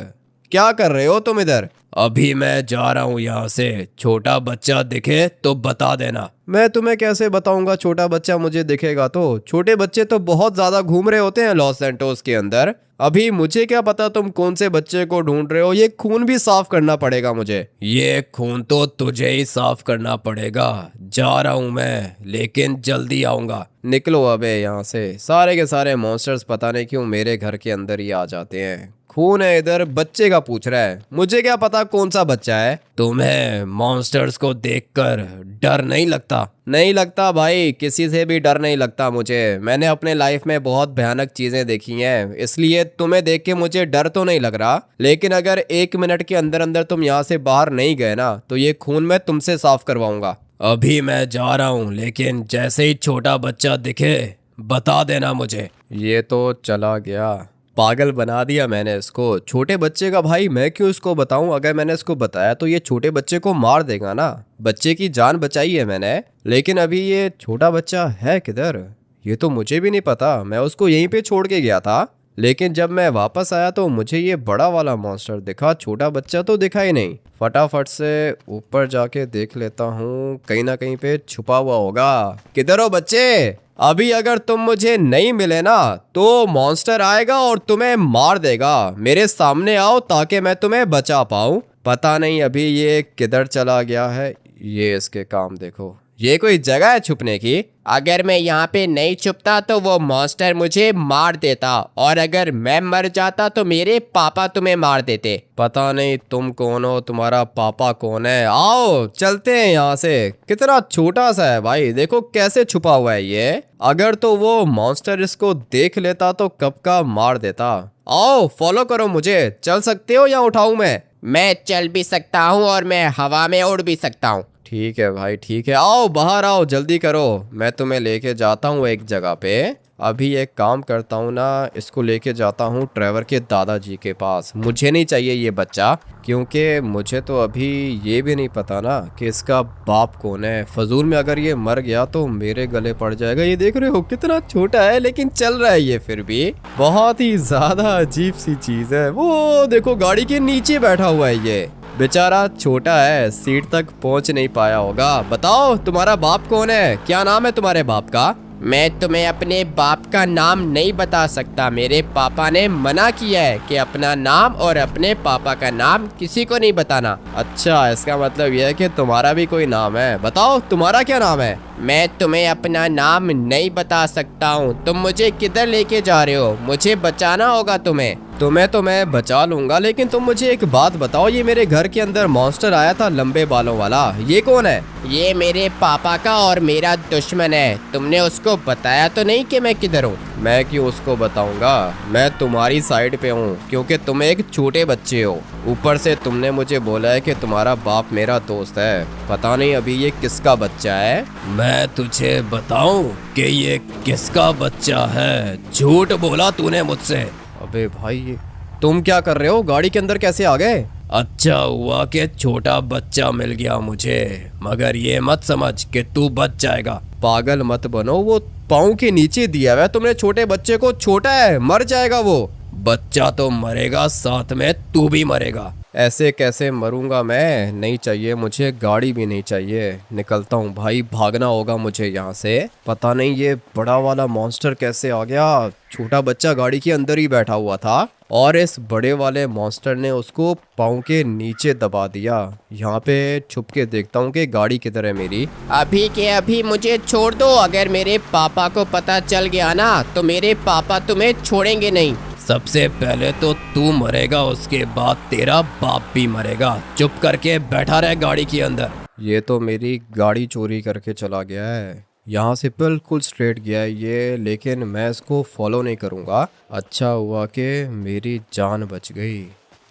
क्या कर रहे हो तुम इधर? अभी मैं जा रहा हूँ यहाँ से। छोटा बच्चा दिखे तो बता देना। मैं तुम्हें कैसे बताऊंगा छोटा बच्चा मुझे दिखेगा तो? छोटे बच्चे तो बहुत ज्यादा घूम रहे होते हैं लॉस सैंटोस के अंदर। अभी मुझे क्या पता तुम कौन से बच्चे को ढूंढ रहे हो। ये खून भी साफ करना पड़ेगा मुझे। ये खून तो तुझे ही साफ करना पड़ेगा। जा रहा हूँ मैं, लेकिन जल्दी आऊंगा। निकलो अबे यहाँ से। सारे के सारे मॉन्स्टर्स पता नहीं क्यों मेरे घर के अंदर ही आ जाते हैं। खून है इधर, बच्चे का पूछ रहा है, मुझे क्या पता कौन सा बच्चा है। तुम्हें मॉन्स्टर्स को देखकर डर नहीं लगता? नहीं लगता भाई, किसी से भी डर नहीं लगता मुझे। मैंने अपने लाइफ में बहुत भयानक चीजें देखी हैं, इसलिए तुम्हें देख के मुझे डर तो नहीं लग रहा। लेकिन अगर 1 मिनट के अंदर अंदर तुम यहाँ से बाहर नहीं गए ना, तो ये खून मैं तुमसे साफ करवाऊंगा। अभी मैं जा रहा हूँ, लेकिन जैसे ही छोटा बच्चा दिखे बता देना मुझे। ये तो चला गया, पागल बना दिया मैंने इसको। छोटे बच्चे का भाई मैं क्यों इसको बताऊं? अगर मैंने इसको बताया तो ये छोटे बच्चे को मार देगा ना। बच्चे की जान बचाई है मैंने, लेकिन अभी ये छोटा बच्चा है किधर ये तो मुझे भी नहीं पता। मैं उसको यहीं पे छोड़ के गया था, लेकिन जब मैं वापस आया तो मुझे ये बड़ा वाला मॉन्स्टर दिखा, छोटा बच्चा तो दिखा ही नहीं। फटाफट से ऊपर जाके देख लेता हूँ, कहीं ना कहीं पे छुपा हुआ होगा। किधर हो बच्चे? अभी अगर तुम मुझे नहीं मिले ना तो मॉन्स्टर आएगा और तुम्हें मार देगा। मेरे सामने आओ ताकि मैं तुम्हें बचा पाऊं। पता नहीं अभी ये किधर चला गया है। ये इसके काम देखो, ये कोई जगह है छुपने की? अगर मैं यहाँ पे नहीं छुपता तो वो मॉन्स्टर मुझे मार देता, और अगर मैं मर जाता तो मेरे पापा तुम्हें मार देते। पता नहीं तुम कौन हो, तुम्हारा पापा कौन है। आओ चलते हैं यहाँ से। कितना छोटा सा है भाई, देखो कैसे छुपा हुआ है ये। अगर तो वो मॉन्स्टर इसको देख लेता तो कब का मार देता। आओ फॉलो करो मुझे। चल सकते हो या उठाऊं मैं चल भी सकता हूँ और मैं हवा में उड़ भी सकता हूँ। ठीक है भाई ठीक है, आओ बाहर आओ, जल्दी करो। मैं तुम्हें लेके जाता हूँ एक जगह पे। अभी एक काम करता हूँ ना, इसको लेके जाता हूँ ट्रेवर के दादाजी के पास। मुझे नहीं चाहिए ये बच्चा, क्योंकि मुझे तो अभी ये भी नहीं पता ना कि इसका बाप कौन है। फजूल में अगर ये मर गया तो मेरे गले पड़ जाएगा। ये देख रहे हो कितना छोटा है, लेकिन चल रहा है ये फिर भी। बहुत ही ज्यादा अजीब सी चीज है। वो देखो गाड़ी के नीचे बैठा हुआ है ये बेचारा, छोटा है, सीट तक पहुंच नहीं पाया होगा। बताओ तुम्हारा बाप कौन है? क्या नाम है तुम्हारे बाप का? मैं तुम्हें अपने बाप का नाम नहीं बता सकता। मेरे पापा ने मना किया है कि अपना नाम और अपने पापा का नाम किसी को नहीं बताना। अच्छा, इसका मतलब यह है कि तुम्हारा भी कोई नाम है। बताओ तुम्हारा क्या नाम है? मैं तुम्हें अपना नाम नहीं बता सकता हूँ। तुम मुझे किधर लेके जा रहे हो? मुझे बचाना होगा तुम्हें। तुम्हें तो मैं बचा लूंगा, लेकिन तुम मुझे एक बात बताओ, ये मेरे घर के अंदर मॉन्स्टर आया था लंबे बालों वाला, ये कौन है? ये मेरे पापा का और मेरा दुश्मन है। तुमने उसको बताया तो नहीं कि मैं किधर हूँ? मैं क्यों उसको बताऊंगा? मैं तुम्हारी साइड पे हूँ, क्योंकि तुम एक छोटे बच्चे हो। ऊपर से तुमने मुझे बोला है कि तुम्हारा बाप मेरा दोस्त है। पता नहीं अभी ये किसका बच्चा है। मैं तुझे बताऊं कि ये किसका बच्चा है? झूठ बोला तूने मुझसे। अबे भाई तुम क्या कर रहे हो? गाड़ी के अंदर कैसे आ गए? अच्छा हुआ कि छोटा बच्चा मिल गया मुझे, मगर ये मत समझ कि तू बच जाएगा। पागल मत बनो, वो पाँव के नीचे दिया हुआ है तुमने छोटे बच्चे को। छोटा है, मर जाएगा वो। बच्चा तो मरेगा, साथ में तू भी मरेगा। ऐसे कैसे मरूंगा मैं? नहीं चाहिए मुझे, गाड़ी भी नहीं चाहिए। निकलता हूँ भाई, भागना होगा मुझे यहाँ से। पता नहीं ये बड़ा वाला मॉन्स्टर कैसे आ गया। छोटा बच्चा गाड़ी के अंदर ही बैठा हुआ था और इस बड़े वाले मॉन्स्टर ने उसको पाँव के नीचे दबा दिया। यहाँ पे छुप के देखता हूँ कि गाड़ी किधर है मेरी। अभी के अभी मुझे छोड़ दो। अगर मेरे पापा को पता चल गया ना तो मेरे पापा तुम्हें छोड़ेंगे नहीं। सबसे पहले तो तू मरेगा, उसके बाद तेरा बाप भी मरेगा। चुप करके बैठा रहे गाड़ी के अंदर। ये तो मेरी गाड़ी चोरी करके चला गया है। यहाँ से बिल्कुल स्ट्रेट गया है ये, लेकिन मैं इसको फॉलो नहीं करूँगा। अच्छा हुआ कि मेरी जान बच गई।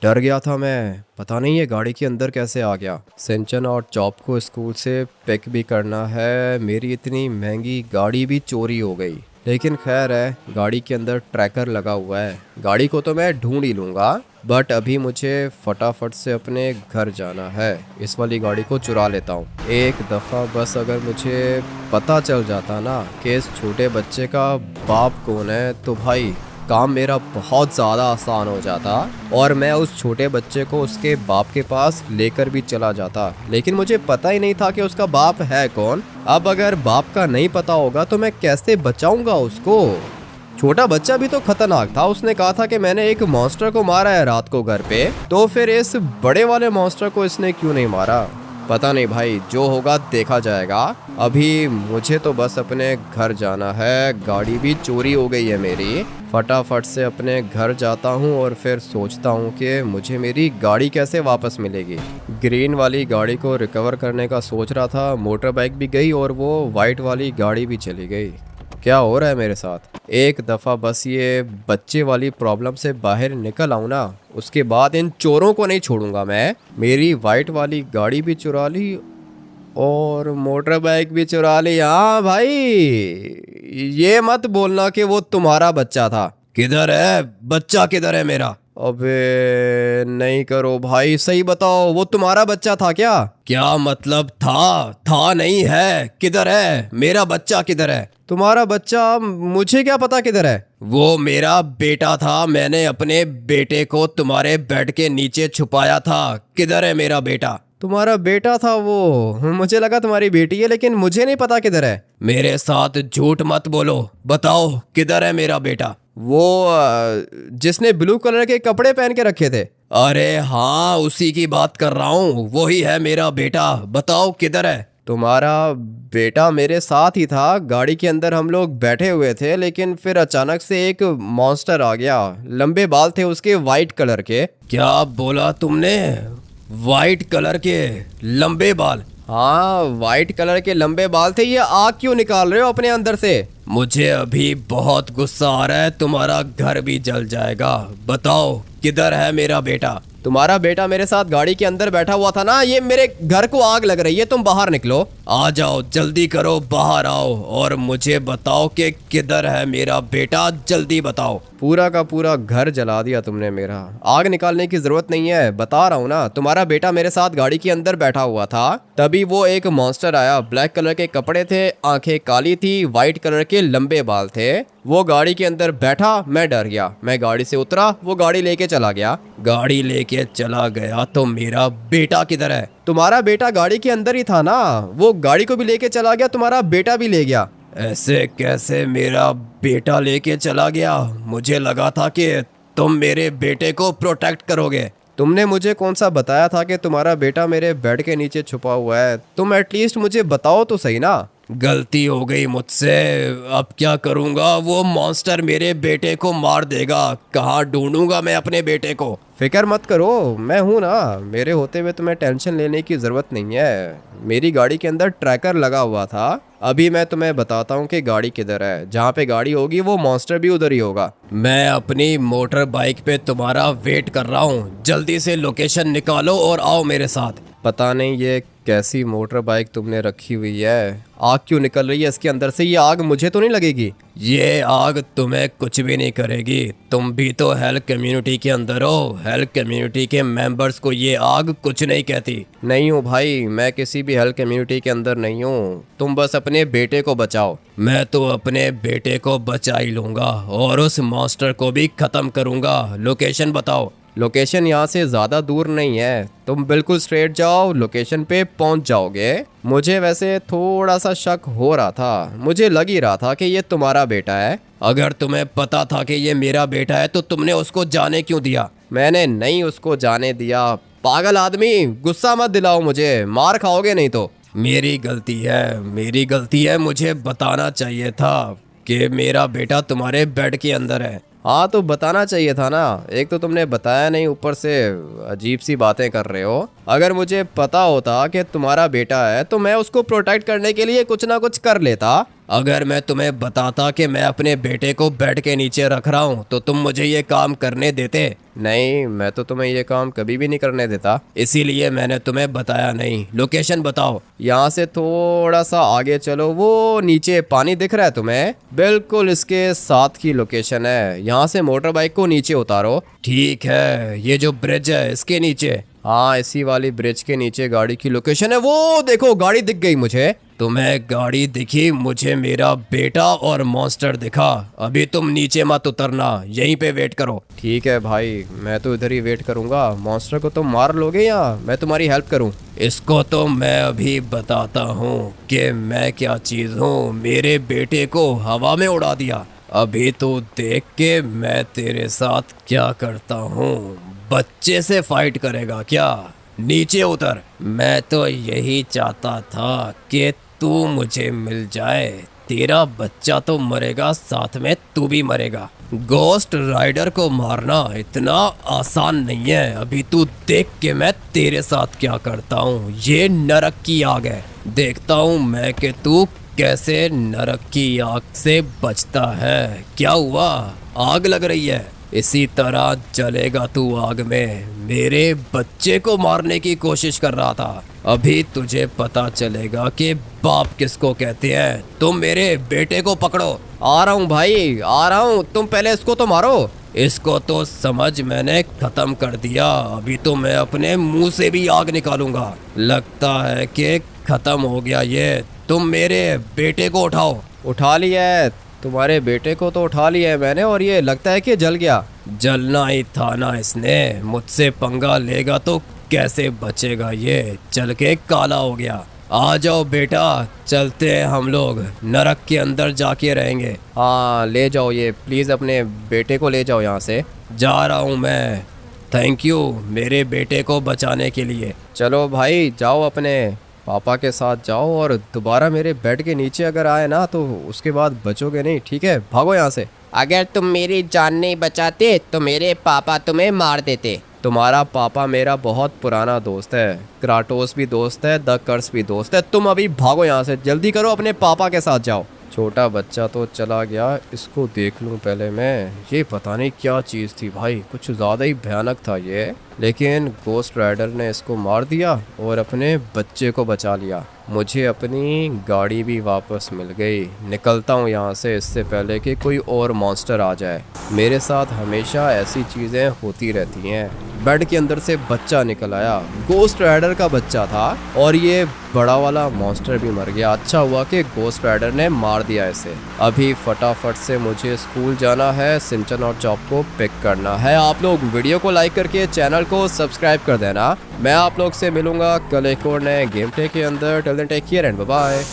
डर गया था मैं, पता नहीं ये गाड़ी के अंदर कैसे आ गया। सिंचन और चॉप को स्कूल से पिक भी करना है, मेरी इतनी महंगी गाड़ी भी चोरी हो गई। लेकिन खैर है, गाड़ी के अंदर ट्रैकर लगा हुआ है, गाड़ी को तो मैं ढूंढ ही लूँगा। बट अभी मुझे फटाफट से अपने घर जाना है। इस वाली गाड़ी को चुरा लेता हूँ। एक दफ़ा बस अगर मुझे पता चल जाता ना कि इस छोटे बच्चे का बाप कौन है, तो भाई काम मेरा बहुत ज़्यादा आसान हो जाता और मैं उस छोटे बच्चे को उसके बाप के पास लेकर भी चला जाता। लेकिन मुझे पता ही नहीं था कि उसका बाप है कौन। अब अगर बाप का नहीं पता होगा तो मैं कैसे बचाऊंगा उसको। छोटा बच्चा भी तो खतरनाक था, उसने कहा था कि मैंने एक मॉन्स्टर को मारा है रात को घर पे, तो फिर इस बड़े वाले मॉन्स्टर को इसने क्यों नहीं मारा। पता नहीं भाई, जो होगा देखा जाएगा। अभी मुझे तो बस अपने घर जाना है, गाड़ी भी चोरी हो गई है मेरी। फटाफट से अपने घर जाता हूँ और फिर सोचता हूँ कि मुझे मेरी गाड़ी कैसे वापस मिलेगी। ग्रीन वाली गाड़ी को रिकवर करने का सोच रहा था, मोटर बाइक भी गई और वो वाइट वाली गाड़ी भी चली गई। क्या हो रहा है मेरे साथ। एक दफ़ा बस ये बच्चे वाली प्रॉब्लम से बाहर निकल आऊँ ना, उसके बाद इन चोरों को नहीं छोड़ूंगा मैं। मेरी वाइट वाली गाड़ी भी चुरा ली और मोटर बाइक भी चुरा ली। हाँ भाई, ये मत बोलना कि वो तुम्हारा बच्चा था। किधर है बच्चा, किधर है मेरा। अबे नहीं करो भाई, सही बताओ, वो तुम्हारा बच्चा था क्या। क्या मतलब था नहीं है, किधर है मेरा बच्चा, किधर है तुम्हारा बच्चा। मुझे क्या पता किधर है। वो मेरा बेटा था, मैंने अपने बेटे को तुम्हारे बेड के नीचे छुपाया था। किधर है मेरा बेटा। तुम्हारा बेटा था वो, मुझे लगा तुम्हारी बेटी है, लेकिन मुझे नहीं पता किधर है। मेरे साथ झूठ मत बोलो, बताओ किधर है मेरा बेटा। वो जिसने ब्लू कलर के कपड़े पहन के रखे थे। अरे हाँ, उसी की बात कर रहा हूँ, वही है मेरा बेटा, बताओ किधर है। तुम्हारा बेटा मेरे साथ ही था, गाड़ी के अंदर हम लोग बैठे हुए थे, लेकिन फिर अचानक से एक मॉन्स्टर आ गया। लंबे बाल थे उसके वाइट कलर के। क्या बोला तुमने, वाइट कलर के लंबे बाल। हाँ, वाइट कलर के लंबे बाल थे। ये आग क्यों निकाल रहे हो अपने अंदर से। मुझे अभी बहुत गुस्सा आ रहा है, तुम्हारा घर भी जल जाएगा। बताओ किधर है मेरा बेटा। तुम्हारा बेटा मेरे साथ गाड़ी के अंदर बैठा हुआ था ना, ये मेरे घर को आग लग रही है, तुम बाहर निकलो। आ जाओ, जल्दी करो, बाहर आओ और मुझे बताओ कि किधर है मेरा बेटा, जल्दी बताओ। पूरा का पूरा घर जला दिया तुमने मेरा। आग निकालने की जरूरत नहीं है, बता रहा हूँ ना। तुम्हारा बेटा मेरे साथ गाड़ी के अंदर बैठा हुआ था, तभी वो एक मॉन्स्टर आया। ब्लैक कलर के कपड़े थे, आंखें काली थी, वाइट कलर के लंबे बाल थे। वो गाड़ी के अंदर बैठा, मैं डर गया, मैं गाड़ी से उतरा, वो गाड़ी लेके चला गया। गाड़ी लेके चला गया तो मेरा बेटा किधर है। तुम्हारा बेटा गाड़ी के अंदर ही था ना, वो गाड़ी को भी लेके चला गया, तुम्हारा बेटा भी ले गया। ऐसे कैसे मेरा बेटा लेके चला गया। मुझे लगा था कि तुम मेरे बेटे को प्रोटेक्ट करोगे। तुमने मुझे कौन सा बताया था कि तुम्हारा बेटा मेरे बेड के नीचे छुपा हुआ है। तुम एटलीस्ट मुझे बताओ तो सही ना। गलती हो गई मुझसे, अब क्या करूँगा। वो मॉन्स्टर मेरे बेटे को मार देगा, कहाँ ढूंढूंगा मैं अपने बेटे को। फिक्र मत करो, मैं हूँ ना, मेरे होते हुए तुम्हें टेंशन लेने की ज़रूरत नहीं है। मेरी गाड़ी के अंदर ट्रैकर लगा हुआ था। अभी मैं तुम्हें बताता हूँ कि गाड़ी किधर है। जहाँ पे गाड़ी होगी वो मॉन्स्टर भी उधर ही होगा। मैं अपनी मोटर बाइक पे तुम्हारा वेट कर रहा हूँ, जल्दी से लोकेशन निकालो और आओ मेरे साथ। पता नहीं ये कैसी मोटर बाइक तुमने रखी हुई है, आग क्यों निकल रही है इसके अंदर से। ये आग मुझे तो नहीं लगेगी। ये आग तुम्हें कुछ भी नहीं करेगी, तुम भी तो हेल्थ कम्युनिटी के अंदर हो। हेल्थ कम्युनिटी के मेंबर्स को ये आग कुछ नहीं कहती। नहीं हूँ भाई, मैं किसी भी हेल्थ कम्युनिटी के अंदर नहीं हूँ। तुम बस अपने बेटे को बचाओ। मैं तो अपने बेटे को बचा ही लूंगा और उस मॉन्स्टर को भी खत्म करूंगा। लोकेशन बताओ। लोकेशन यहाँ से ज़्यादा दूर नहीं है, तुम बिल्कुल स्ट्रेट जाओ, लोकेशन पे पहुँच जाओगे। मुझे वैसे थोड़ा सा शक हो रहा था, मुझे लग ही रहा था कि ये तुम्हारा बेटा है। अगर तुम्हें पता था कि ये मेरा बेटा है तो तुमने उसको जाने क्यों दिया। मैंने नहीं उसको जाने दिया। पागल आदमी, गुस्सा मत दिलाओ मुझे, मार खाओगे नहीं तो। मेरी गलती है, मुझे बताना चाहिए था कि मेरा बेटा तुम्हारे बेड के अंदर है। हाँ तो बताना चाहिए था ना, एक तो तुमने बताया नहीं, ऊपर से अजीब सी बातें कर रहे हो। अगर मुझे पता होता कि तुम्हारा बेटा है तो मैं उसको प्रोटेक्ट करने के लिए कुछ ना कुछ कर लेता। अगर मैं तुम्हें बताता कि मैं अपने बेटे को बेड के नीचे रख रहा हूँ तो तुम मुझे ये काम करने देते? नहीं, मैं तो तुम्हें ये काम कभी भी नहीं करने देता, इसीलिए मैंने तुम्हें बताया नहीं। लोकेशन बताओ। यहाँ से थोड़ा सा आगे चलो, वो नीचे पानी दिख रहा है तुम्हें, बिल्कुल इसके साथ की लोकेशन है। यहाँ से मोटर बाइक को नीचे उतारो। ठीक है, ये जो ब्रिज है इसके नीचे, हाँ इसी वाली ब्रिज के नीचे गाड़ी की लोकेशन है। वो देखो गाड़ी दिख गई मुझे। तुम्हें गाड़ी दिखी, मुझे मेरा बेटा और मॉन्स्टर दिखा। अभी तुम नीचे मत उतरना, यहीं पे वेट करो। ठीक है भाई, मैं तो इधर ही वेट करूंगा। मॉन्स्टर को तुम मार लोगे या मैं तुम्हारी हेल्प करूं? इसको तो मैं अभी बताता हूँ कि मैं क्या चीज हूँ। मेरे बेटे को हवा में उड़ा दिया, अभी तो देख के मैं तेरे साथ क्या करता हूँ। बच्चे से फाइट करेगा क्या? नीचे उतर। मैं तो यही चाहता था कि तू मुझे मिल जाए। तेरा बच्चा तो मरेगा, साथ में तू भी मरेगा। गोस्ट राइडर को मारना इतना आसान नहीं है। अभी तू देख के मैं तेरे साथ क्या करता हूँ। ये नरक की आग है, देखता हूँ मैं कि तू कैसे नरक की आग से बचता है। क्या हुआ, आग लग रही है? इसी तरह जलेगा तू आग में। मेरे बच्चे को मारने की कोशिश कर रहा था, अभी तुझे पता चलेगा कि बाप किसको कहते हैं। तुम मेरे बेटे को पकड़ो। आ रहा हूँ भाई, आ रहा हूँ, तुम पहले इसको तो मारो। इसको तो समझ मैंने खत्म कर दिया, अभी तो मैं अपने मुंह से भी आग निकालूंगा। लगता है कि खत्म हो गया ये। तुम मेरे बेटे को उठाओ। उठा लिया है, तुम्हारे बेटे को तो उठा लिया है मैंने, और ये लगता है कि जल गया। जलना ही था ना इसने, मुझसे पंगा लेगा तो कैसे बचेगा ये, जल के काला हो गया। आ जाओ बेटा, चलते हैं हम लोग, नरक के अंदर जाके रहेंगे। हाँ ले जाओ, ये प्लीज़ अपने बेटे को ले जाओ यहाँ से। जा रहा हूँ मैं। थैंक यू मेरे बेटे को बचाने के लिए। चलो भाई जाओ, अपने पापा के साथ जाओ, और दोबारा मेरे बेड के नीचे अगर आए ना तो उसके बाद बचोगे नहीं, ठीक है? भागो यहाँ से। अगर तुम मेरी जान नहीं बचाते तो मेरे पापा तुम्हें मार देते। तुम्हारा पापा मेरा बहुत पुराना दोस्त है, क्राटोस भी दोस्त है, द कर्स भी दोस्त है। तुम अभी भागो यहाँ से, जल्दी करो, अपने पापा के साथ जाओ। छोटा बच्चा तो चला गया, इसको देख लूँ पहले मैं। ये पता नहीं क्या चीज़ थी भाई, कुछ ज़्यादा ही भयानक था ये। लेकिन गोस्ट राइडर ने इसको मार दिया और अपने बच्चे को बचा लिया। मुझे अपनी गाड़ी भी वापस मिल गई। निकलता हूँ यहाँ से, इससे पहले कि कोई और मॉन्स्टर आ जाए। मेरे साथ हमेशा ऐसी चीज़ें होती रहती हैं। बेड के अंदर से बच्चा निकल आया, गोस्ट राइडर का बच्चा था, और ये बड़ा वाला मॉन्स्टर भी मर गया। अच्छा हुआ कि गोस्ट राइडर ने मार दिया इसे। अभी फटाफट से मुझे स्कूल जाना है, सिंचन और चॉप को पिक करना है। आप लोग वीडियो को लाइक करके चैनल को सब्सक्राइब कर देना। मैं आप लोग से मिलूंगा कल एक और नए गेम प्ले के अंदर। Till then take care and bye bye.